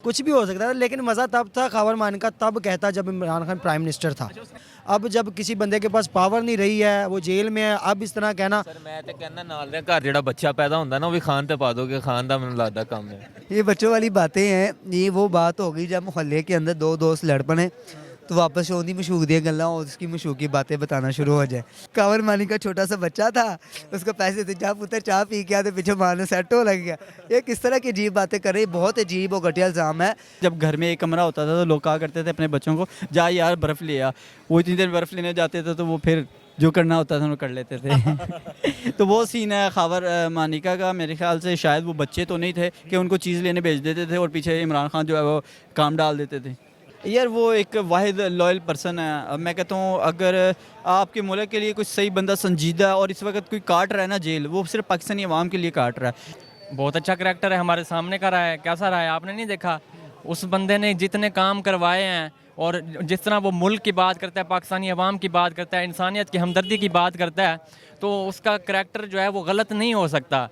कुछ भी हो सकता था, लेकिन मज़ा तब था खबर मान का तब कहता जब इमरान खान प्राइम मिनिस्टर था। अब जब किसी बंदे के पास पावर नहीं रही है, वो जेल में है, अब इस तरह कहना। सर मैं तो कहना नाल दे घर ਜਿਹੜਾ ਬੱਚਾ ਪੈਦਾ ਹੁੰਦਾ ਨਾ ਉਹ ਵੀ ਖਾਨ ਤੇ ਪਾ ਦੋਗੇ ਖਾਨ ਦਾ ਮੈਨੂੰ ਲੱਗਦਾ ਕੰਮ ਹੈ। ये बच्चों वाली बातें हैं। ये वो बात हो गई जब मोहल्ले के अंदर दो दोस्त लड़ पड़े तो वापस ओंदी मशूक दी गल्ला और उसकी मशूक की बातें बताना शुरू हो जाए। कावर मानी का छोटा सा बच्चा था, उसको पैसे थे, जा पुत्र चाय पी के आते, पीछे मारने सेट हो लग गया। ये किस तरह की अजीब बातें कर रही, बहुत अजीब और घटिया इल्ज़ाम है। जब घर में एक कमरा होता था तो लोग कहा करते थे अपने बच्चों को जा यार बर्फ़ ले आ। वो इतनी देर बर्फ़ लेने जाते थे तो वो फिर जो करना होता था वो कर लेते थे। तो वो सीन है खावर मानिका का। मेरे ख्याल से शायद वो बच्चे तो नहीं थे कि उनको चीज़ लेने भेज देते थे और पीछे इमरान खान जो है वो काम डाल देते थे। यार वो एक वाहिद लॉयल पर्सन है। अब मैं कहता हूँ अगर आपके मुल्क के लिए कुछ सही बंदा संजीदा और इस वक्त कोई काट रहा है ना जेल, वो सिर्फ पाकिस्तानी अवाम के लिए काट रहा है। बहुत अच्छा करैक्टर है, हमारे सामने का रहा है। कैसा रहा है आपने नहीं देखा? उस बंदे ने जितने काम करवाए हैं और जिस तरह वो मुल्क की बात करता है, पाकिस्तानी अवाम की बात करता है, इंसानियत की हमदर्दी की बात करता है, तो उसका करैक्टर जो है वो गलत नहीं हो सकता।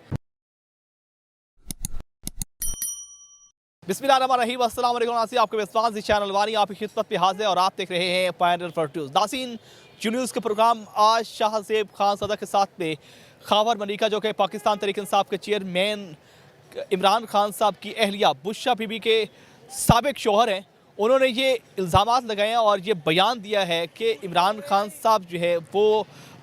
बिस्मिल्लाहिर्रहमानिर्रहीम, अस्सलाम वालेकुम नाज़रीन, आपके विश्वास जी चैनल वानी आप की खिदमत पे हाजिर है और आप देख रहे हैं पायनियर फॉर न्यूज़। नाज़रीन, जी न्यूज़ के प्रोग्राम आज शाहज़ेब खान सदर के साथ में खावर मलिका जो कि पाकिस्तान तहरीक इंसाफ के चेयरमैन इमरान खान साहब की अहलिया बुशरा बीबी के साबिक शौहर हैं, उन्होंने ये इल्ज़ामात लगाए हैं और ये बयान दिया है कि इमरान खान साहब जो है वो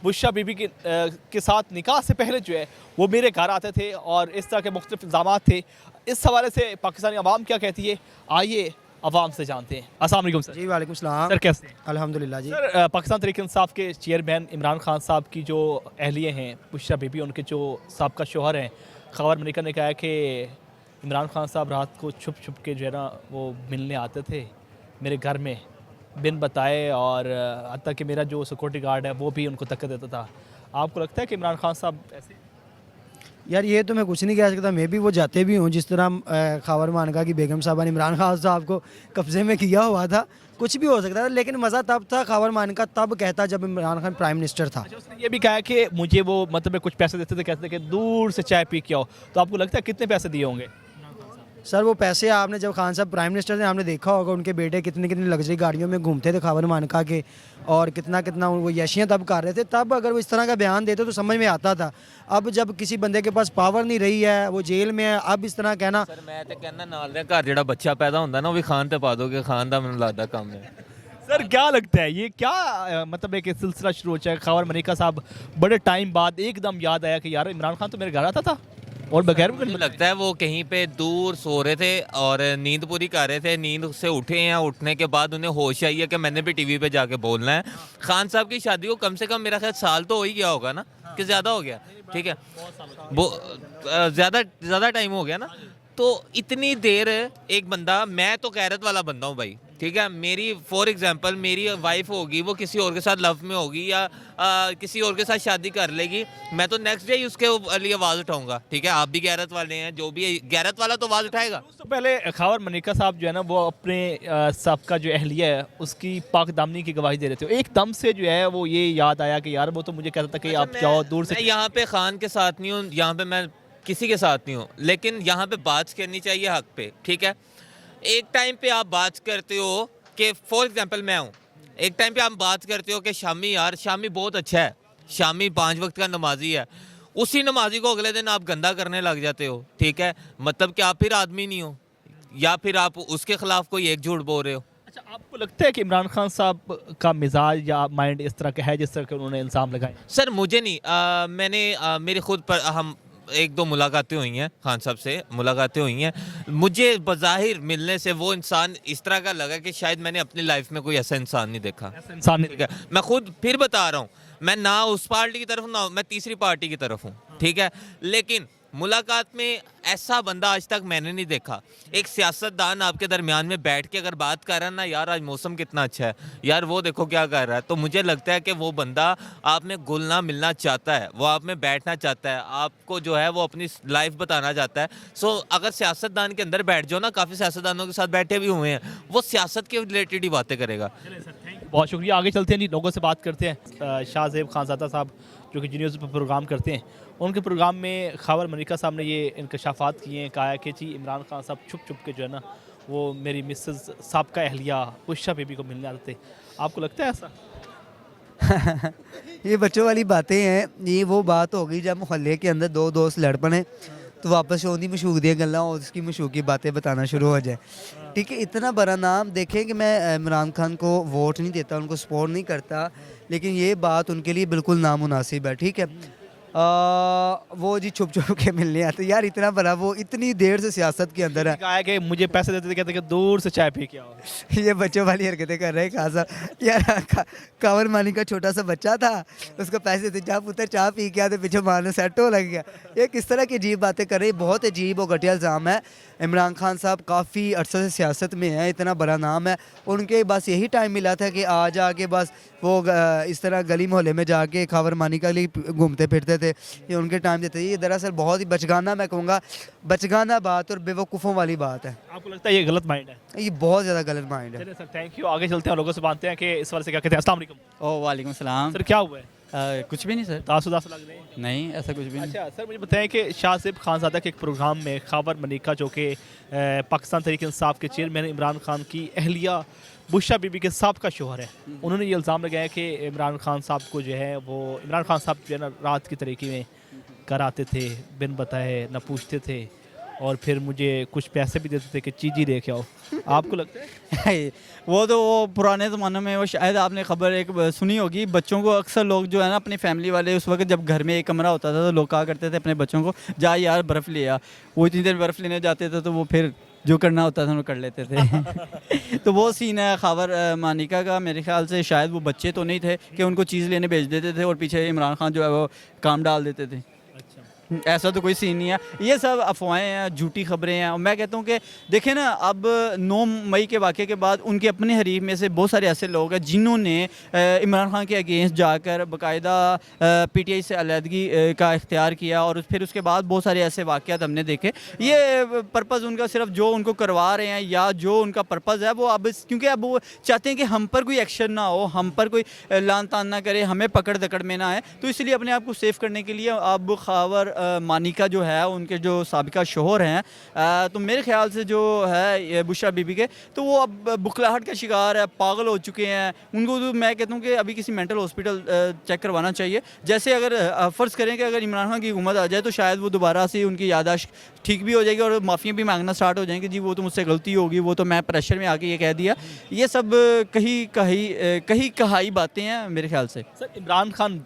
बुशरा बीबी के साथ निकाह से पहले जो है वो मेरे घर आते थे और इस तरह के मुख्तलिफ इल्ज़ामात थे। इस हवाले से पाकिस्तानी अवाम क्या कहती है, आइए अवाम से जानते हैं। अस्सलाम वालेकुम सर। जी वालेकुम सलाम। सर कैसे हैं? अल्हम्दुलिल्लाह जी। सर पाकिस्तान तहरीक इंसाफ के चेयरमैन इमरान खान साहब की जो अहलिया हैं बुशरा बीबी, उनके जो साबका शौहर हैं खबर मलिका ने कहा है कि इमरान खान साहब रात को छुप छुप के जो है ना वो मिलने आते थे मेरे घर में बिन बताए, और हत्ता कि मेरा जो सिक्योरिटी गार्ड है वो भी उनको धक्का देता था। आपको लगता है कि इमरान खान साहब ऐसे? यार ये तो मैं कुछ नहीं कह सकता, मैं भी वो जाते भी हूँ जिस तरह खावर मानका की बेगम साहबा ने इमरान खान साहब को कब्जे में किया हुआ था। कुछ भी हो सकता था, लेकिन मज़ा तब था खावर मानका तब कहता जब इमरान खान प्राइम मिनिस्टर था। अच्छा, उसने ये भी कहा कि मुझे वो मतलब कुछ पैसे देते थे, कहते थे कि दूर से चाय पी के आओ। तो आपको लगता है कितने पैसे दिए होंगे? सर वो पैसे आपने जब खान साहब प्राइम मिनिस्टर थे आपने देखा होगा उनके बेटे कितनी कितनी लग्जरी गाड़ियों में घूमते थे खावर मानका के, और कितना कितना वो यशियाँ तब कर रहे थे। तब अगर वो इस तरह का बयान देते तो समझ में आता था। अब जब किसी बंदे के पास पावर नहीं रही है, वो जेल में है, अब इस तरह कहना। ਸਰ ਮੈਂ ਤੇ ਕਹਿੰਦਾ ਨਾਲ ਦੇ ਘਰ ਜਿਹੜਾ ਬੱਚਾ ਪੈਦਾ ਹੁੰਦਾ ਨਾ ਉਹ ਵੀ ਖਾਨ ਤੇ ਪਾ ਦੋਗੇ ਖਾਨ ਦਾ ਮੈਨੂੰ ਲੱਗਦਾ ਕੰਮ ਹੈ। सर क्या लगता है ये क्या मतलब एक सिलसिला शुरू हो जाए? खबर मलिका साहब बड़े टाइम बाद एकदम याद आया कि यार इमरान खान तो मेरे घर आता था और बगैर मुझे लगता है वो कहीं पे दूर सो रहे थे और नींद पूरी कर रहे थे, नींद से उठे हैं, उठने के बाद उन्हें होश आई है कि मैंने भी टीवी पे जाके बोलना है। खान साहब की शादी को कम से कम मेरा ख्याल साल तो हो ही गया होगा ना, कि ज़्यादा हो गया? ठीक है, वो ज़्यादा टाइम हो गया ना। तो इतनी देर एक बंदा, मैं तो गैरत वाला बंदा हूँ भाई, ठीक है। मेरी फॉर एग्जांपल मेरी वाइफ होगी, वो किसी और के साथ लव में होगी या किसी और के साथ शादी कर लेगी, मैं तो नेक्स्ट डे ही उसके लिए आवाज़ उठाऊंगा। ठीक है, आप भी गैरत वाले हैं, जो भी है गैरत वाला तो आवाज़ उठाएगा। तो पहले खबर मलिका साहब जो है ना वो अपने सबका जो अहलिया है उसकी पाक दामनी की गवाही दे रहे थे। एकदम से जो है वो ये याद आया कि यार वो तो मुझे कहता था कि आप जाओ दूर से। यहाँ पे खान के साथ नहीं हूँ, यहाँ पे मैं किसी के साथ नहीं हूँ, लेकिन यहाँ पे बात करनी चाहिए हक पे। ठीक है, एक टाइम पे आप बात करते हो कि फॉर एग्जांपल मैं हूँ, एक टाइम पे आप बात करते हो कि शामी यार शामी बहुत अच्छा है, शामी 5 वक्त का नमाजी है, उसी नमाजी को अगले दिन आप गंदा करने लग जाते हो। ठीक है, मतलब कि आप फिर आदमी नहीं हो, या फिर आप उसके खिलाफ कोई एक झूठ बोल रहे हो। अच्छा, आपको लगता है कि इमरान खान साहब का मिजाज या माइंड इस तरह का है जिस तरह के उन्होंने इल्ज़ाम लगाए? सर मुझे नहीं, मैंने मेरे खुद पर हम एक दो मुलाकातें हुई हैं, खान साहब से मुलाकातें हुई हैं, मुझे बज़ाहिर मिलने से वो इंसान इस तरह का लगा कि शायद मैंने अपनी लाइफ में कोई ऐसा इंसान नहीं देखा। इंसान नहीं ठीक है, मैं खुद फिर बता रहा हूँ, मैं ना उस पार्टी की तरफ ना मैं तीसरी पार्टी की तरफ हूँ। ठीक है, लेकिन मुलाकात में ऐसा बंदा आज तक मैंने नहीं देखा। एक सियासतदान आपके दरमियान में बैठ के अगर बात कर रहा है ना, यार आज मौसम कितना अच्छा है, यार वो देखो क्या कर रहा है, तो मुझे लगता है कि वो बंदा आप में घुलना मिलना चाहता है, वो आप में बैठना चाहता है, आपको जो है वो अपनी लाइफ बताना चाहता है। सो अगर सियासतदान के अंदर बैठ जाओ ना, काफ़ी सियासतदानों के साथ बैठे भी हुए हैं, वो सियासत के रिलेटेड ही बातें करेगा। बहुत शुक्रिया। आगे चलते हैं जी, लोगों से बात करते हैं। शाहज़ेब खानज़ादा साहब जो कि जी न्यूज़ पर प्रोग्राम करते हैं, उनके प्रोग्राम में खबर मलिका साहब ने ये इंकशाफात किए हैं, कहा है कि जी इमरान खान साहब छुप छुप के जो है ना वो मेरी मिसेस साबका अहलिया बुशरा बीबी को मिलने आते थे। आपको लगता है ऐसा? ये बच्चों वाली बातें हैं। ये वो बात हो गई जब मोहल्ले के अंदर दो दोस्त लड़ पड़े तो वापस ओंदी मशहूक दी गल्लां और उसकी मशहूक की बातें बताना शुरू हो जाए। ठीक है, इतना बड़ा नाम देखें कि मैं इमरान खान को वोट नहीं देता, उनको सपोर्ट नहीं करता, लेकिन ये बात उनके लिए बिल्कुल नामुनासिब है। ठीक है, वो जी छुप छुप के मिलने आते यार, इतना बड़ा वो इतनी देर से सियासत के अंदर है। कहा है कि मुझे पैसे देते थे, कहते कि दूर से चाय पी के आओ। ये बच्चों वाली हरकतें कर रहे हैं खासा यार। कावर मानी का छोटा सा बच्चा था, उसको पैसे देते जा पुत्र चाय पी के आते, पीछे मारने सेट हो लग गया। ये किस तरह की अजीब बातें कर रहे हैं, बहुत अजीब और घटिया इल्ज़ाम है। इमरान खान साहब काफ़ी अरसे से सियासत में है, इतना बड़ा नाम है, उनके बस यही टाइम मिला था कि आ जाके बस वो इस तरह गली मोहल्ले में जाके खावर मानी का लिए घूमते फिरते थे, ये उनके टाइम देते थे। ये दरअसल बहुत ही बचगाना, मैं कहूँगा बचगाना बात और बेवकूफ़ों वाली बात है। आपको लगता है ये गलत माइंड है? ये बहुत ज़्यादा गलत माइंड है। चलिए सर, थैंक यू। आगे चलते हैं, लोगों से बांधते हैं कि इस वाले से क्या कहते हैं। अस्सलाम वालेकुम। ओ वालेकुम सलाम। सर क्या हुआ है? कुछ भी नहीं सर, उदास उदास लग रहे हैं? नहीं ऐसा कुछ भी नहीं। अच्छा सर, मुझे बताएं कि शाहज़ेब खानज़ादा के एक प्रोग्राम में खावर मलिका जो कि पाकिस्तान तहरीक इंसाफ के चेयरमैन इमरान खान की अहलिया बुशरा बीबी के साहब का शोहर है, उन्होंने ये इल्ज़ाम लगाया कि इमरान खान साहब को जो है वो इमरान खान साहब जो है ना रात की तरीके में घर आते थे, बिन बताए न पूछते थे, और फिर मुझे कुछ पैसे भी देते थे कि चीज़ी लेके आओ। आपको लगता है? वो तो वो पुराने ज़माने में, वो शायद आपने खबर एक सुनी होगी, बच्चों को अक्सर लोग जो है ना अपनी फैमिली वाले उस वक्त जब घर में एक कमरा होता था तो लोग कहा करते थे अपने बच्चों को जा यार बर्फ़ ले आ। वो इतनी देर बर्फ़ लेने जाते थे तो वो फिर जो करना होता था वो कर लेते थे। तो वो सीन है खावर मानिका का। मेरे ख्याल से शायद वो बच्चे तो नहीं थे कि उनको चीज़ लेने भेज देते थे और पीछे इमरान खान जो है वो काम डाल देते थे। ऐसा तो कोई सीन नहीं है, ये सब अफवाहें हैं, झूठी खबरें हैं। और मैं कहता हूँ कि देखें ना, अब 9 मई के वाक़े के बाद उनके अपने हरीफ में से बहुत सारे ऐसे लोग हैं जिन्होंने इमरान खान के अगेंस्ट जाकर बाकायदा PTI से अलहदगी का इख्तियार किया, और फिर उसके बाद बहुत सारे ऐसे वाक़यात हमने देखे। ये पर्पज़ उनका सिर्फ जो उनको करवा रहे हैं या जो उनका पर्पज़ है वो अब क्योंकि अब वो चाहते हैं कि हम पर कोई एक्शन ना हो, हम पर कोई लान तान ना करे, हमें पकड़ दकड़ में ना आए, तो इसलिए अपने आप को सेव करने के लिए अब खावर मानिका जो है उनके जो साबिका शोहर हैं, तो मेरे ख्याल से जो है ये बुशरा बीबी के, तो वो अब बुखलाहट का शिकार है, पागल हो चुके हैं। उनको तो मैं कहता हूँ कि अभी किसी मेंटल हॉस्पिटल चेक करवाना चाहिए। जैसे अगर फ़र्ज़ करें कि अगर इमरान खान की हुकूमत आ जाए तो शायद वो दोबारा से उनकी यादाश्त ठीक भी हो जाएगी और माफ़ियाँ भी मांगना स्टार्ट हो जाएंगे, जी वो तो मुझसे गलती होगी, वो तो मैं प्रेशर में आके ये कह दिया। ये सब कहीं कहाई बातें हैं मेरे ख्याल से। सर इमरान खान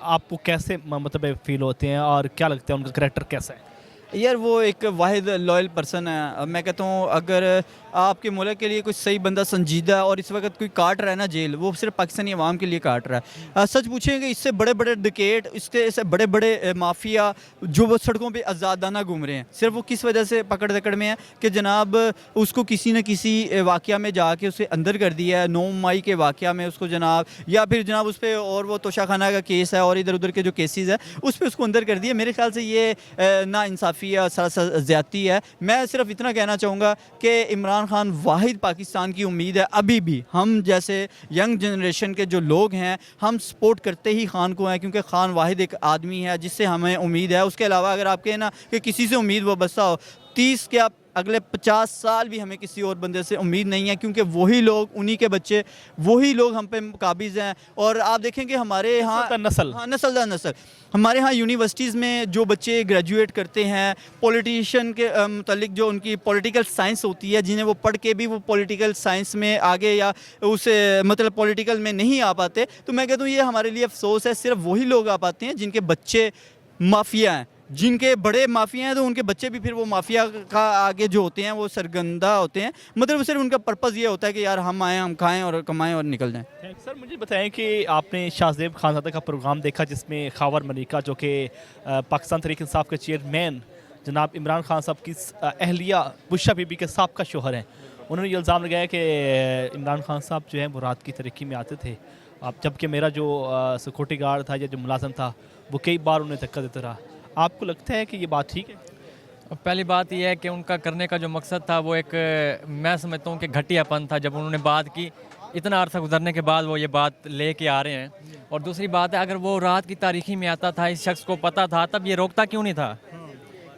आपको कैसे मतलब फील होते हैं और क्या लगता है उनका करैक्टर कैसा है? यार वो एक वाहिद लॉयल पर्सन है। अब मैं कहता हूँ अगर आपके मुल्क के लिए कोई सही बंदा संजीदा है और इस वक्त कोई काट रहा है ना जेल, वो सिर्फ पाकिस्तानी अवाम के लिए काट रहा है। सच पूछेंगे इससे बड़े बड़े डिकेट, इससे बड़े बड़े माफिया जो वो सड़कों पे आज़ादाना घूम रहे हैं, सिर्फ वो किस वजह से पकड़ दकड़ में है कि जनाब उसको किसी न किसी वाक़या में जाके उसे अंदर कर दिया है। 9 मई के वाक़या में उसको जनाब, या फिर जनाब उस पर और वो तोशाखाना का केस है और इधर उधर के जो केसेस है उस पर उसको अंदर कर दिया। मेरे ख्याल से ये नाइंसाफ़ी या ज़्यादती है। मैं सिर्फ इतना कहना चाहूँगा कि इमरान खान वाहिद पाकिस्तान की उम्मीद है। अभी भी हम जैसे यंग जनरेशन के जो लोग हैं हम सपोर्ट करते ही खान को हैं, क्योंकि खान वाहिद एक आदमी है जिससे हमें उम्मीद है। उसके अलावा अगर आप कहें ना कि किसी से उम्मीद वाबस्ता हो, 30 के आप अगले 50 साल भी हमें किसी और बंदे से उम्मीद नहीं है, क्योंकि वही लोग, उन्हीं के बच्चे, वही लोग हम पे काबिज़ हैं। और आप देखेंगे हमारे यहाँ नस्ल, हाँ नस्ल दर नस्ल, हमारे यहाँ यूनिवर्सिटीज़ में जो बच्चे ग्रेजुएट करते हैं पॉलिटिशियन के मतलब जो उनकी पॉलिटिकल साइंस होती है, जिन्हें वो पढ़ के भी वो पॉलिटिकल साइंस में आगे या उसे मतलब पॉलिटिकल में नहीं आ पाते, तो मैं कहता हूँ ये हमारे लिए अफसोस है। सिर्फ वही लोग आ पाते हैं जिनके बच्चे माफिया हैं, जिनके बड़े माफिया हैं तो उनके बच्चे भी फिर वो माफिया का आगे जो होते हैं वो सरगंदा होते हैं। मतलब सिर्फ उनका पर्पज़ ये होता है कि यार हम आएँ, हम खाएं और कमाएं और निकल जाएं। सर मुझे बताएं कि आपने शाहज़ेब खानज़ादा का प्रोग्राम देखा जिसमें खावर मलिका जो कि पाकिस्तान तहरीक इंसाफ के चेयरमैन जनाब इमरान खान साहब की अहलिया बुशरा बीबी के साहब का शोहर हैं, उन्होंने ये इल्ज़ाम लगाया कि इमरान खान साहब जो है वो रात की तरक्की में आते थे, अब जबकि मेरा जो सिक्योरिटी गार्ड था या जो मुलाजिम था वो कई बार उन्हें धक्का देता रहा। आपको लगता है कि ये बात ठीक है? पहली बात यह है कि उनका करने का जो मकसद था वो एक, मैं समझता हूँ कि घटियापन था। जब उन्होंने बात की, इतना अर्सा गुजरने के बाद वो ये बात लेके आ रहे हैं। और दूसरी बात है, अगर वो रात की तारीखी में आता था, इस शख्स को पता था, तब ये रोकता क्यों नहीं था?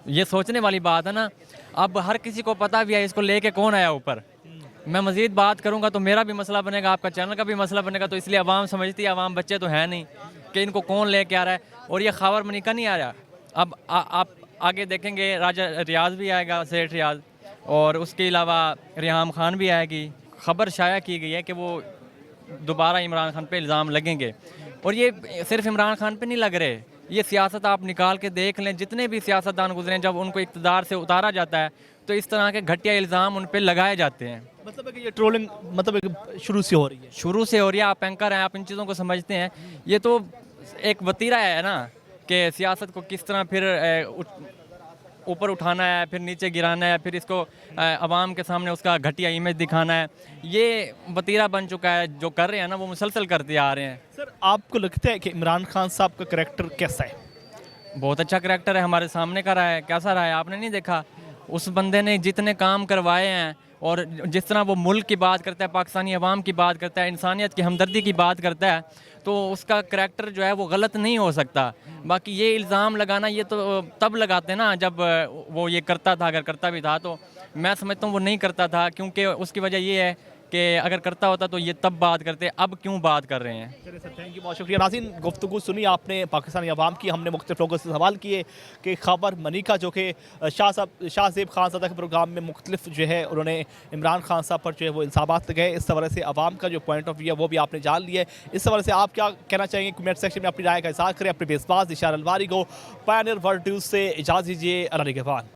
ये सोचने वाली बात है ना। अब हर किसी को पता भी है इसको लेके कौन आया ऊपर। मैं मज़ीद बात करूंगा तो मेरा भी मसला बनेगा, आपका चैनल का भी मसला बनेगा, तो इसलिए आवाम समझती है, आवाम बच्चे तो है नहीं कि इनको कौन लेके आ रहा है। और ये खावर मनिका नहीं आ रहा, अब आप आगे देखेंगे राजा रियाज भी आएगा, सेठ रियाज, और उसके अलावा रिहाम खान भी आएगी। खबर शाया की गई है कि वो दोबारा इमरान खान पे इल्ज़ाम लगेंगे, और ये सिर्फ इमरान खान पे नहीं लग रहे, ये सियासत आप निकाल के देख लें, जितने भी सियासतदान गुजरे जब उनको इक़्तिदार से उतारा जाता है तो इस तरह के घटिया इल्ज़ाम उन पे लगाए जाते हैं। मतलब है कि ये ट्रोलिंग मतलब है कि शुरू से हो रही है। शुरू से हो रही है, आप एंकर हैं, आप इन चीज़ों को समझते हैं। ये तो एक वतीरा है ना कि सियासत को किस तरह फिर ऊपर उठाना है, फिर नीचे गिराना है, फिर इसको अवाम के सामने उसका घटिया इमेज दिखाना है। ये वतीरा बन चुका है, जो कर रहे हैं ना वो मुसलसल करते आ रहे हैं। सर आपको लगता है कि इमरान खान साहब का करैक्टर कैसा है? बहुत अच्छा करैक्टर है, हमारे सामने का रहा है। कैसा रहा है आपने नहीं देखा? उस बंदे ने जितने काम करवाए हैं और जिस तरह वो मुल्क की बात करता है, पाकिस्तानी अवाम की बात करता है, इंसानियत की हमदर्दी की बात करता है, तो उसका करैक्टर जो है वो गलत नहीं हो सकता। बाकी ये इल्ज़ाम लगाना ये तो तब लगाते ना जब वो ये करता था, अगर करता भी था तो मैं समझता हूँ वो नहीं करता था, क्योंकि उसकी वजह ये है कि अगर करता होता तो ये तब बात करते, अब क्यों बात कर रहे हैं। चलिए सर, थैंक यू, बहुत शुक्रिया। नाज़रीन, गुफ्तगू सुनी आपने पाकिस्तानी अवाम की, हमने मुख्तलिफ लोगों से सवाल किए कि खबर मनिका जो कि शाहज़ेब खानज़ादा के प्रोग्राम में मुख्तलिफ जो है उन्होंने इमरान खान साहब पर जो है वो इल्ज़ामात लगाए, इस हवाले से अवाम का जो पॉइंट ऑफ व्यू है वो भी आपने जान लिया है। इस हवाले से आप क्या कहना चाहेंगे कमेंट सेक्शन में अपनी राय का इज़हार करें। अपने बेसबाज इशार अलवारी को पायनियर वर्ल्ड न्यूज़ से इजाज़त दीजिए। अल्लाह निगहबान।